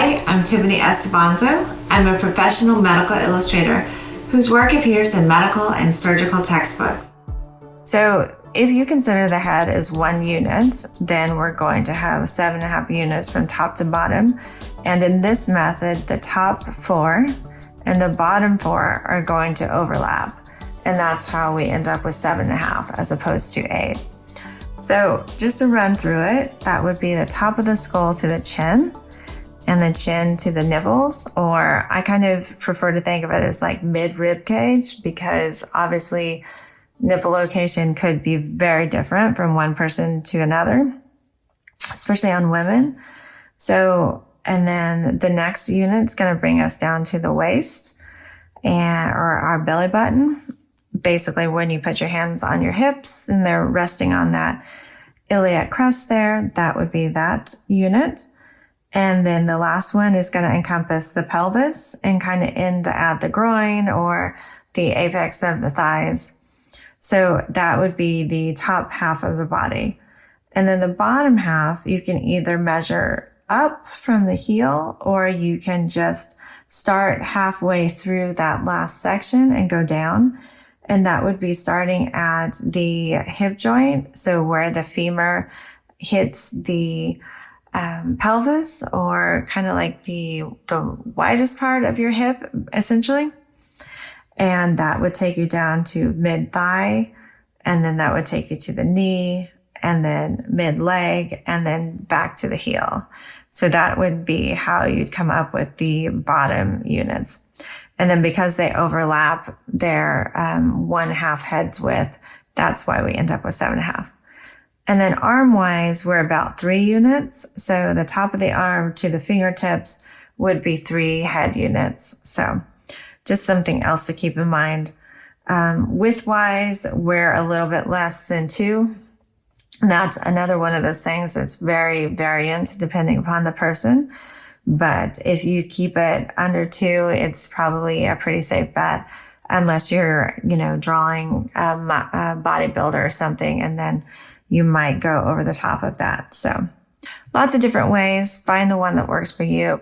Hi, I'm Tiffany S. DaVanzo. I'm a professional medical illustrator whose work appears in medical and surgical textbooks. So if you consider the head as one unit, then we're going to have 7.5 units from top to bottom. And in this method, the top 4 and the bottom 4 are going to overlap. And that's how we end up with 7.5 as opposed to 8. So just to run through it, that would be the top of the skull to the chin, and the chin to the nipples, or I kind of prefer to think of it as like mid-rib cage, because obviously nipple location could be very different from one person to another, especially on women. So, and then the next unit is going to bring us down to the waist or our belly button. Basically, when you put your hands on your hips and they're resting on that iliac crest there, that would be that unit. And then the last one is going to encompass the pelvis and kind of end at the groin or the apex of the thighs. So that would be the top half of the body. And then the bottom half, you can either measure up from the heel, or you can just start halfway through that last section and go down. And that would be starting at the hip joint. So where the femur hits the pelvis, or kind of like the widest part of your hip, essentially. And that would take you down to mid-thigh, and then that would take you to the knee, and then mid-leg, and then back to the heel. So that would be how you'd come up with the bottom units. And then because they overlap their 1/2 head's width, that's why we end up with 7.5. And then arm-wise, we're about 3 units. So the top of the arm to the fingertips would be 3 head units. So just something else to keep in mind. Width-wise, we're a little bit less than 2. And that's another one of those things that's very variant depending upon the person. But if you keep it under 2, it's probably a pretty safe bet, unless you're, drawing a bodybuilder or something, and then you might go over the top of that. So lots of different ways. Find the one that works for you.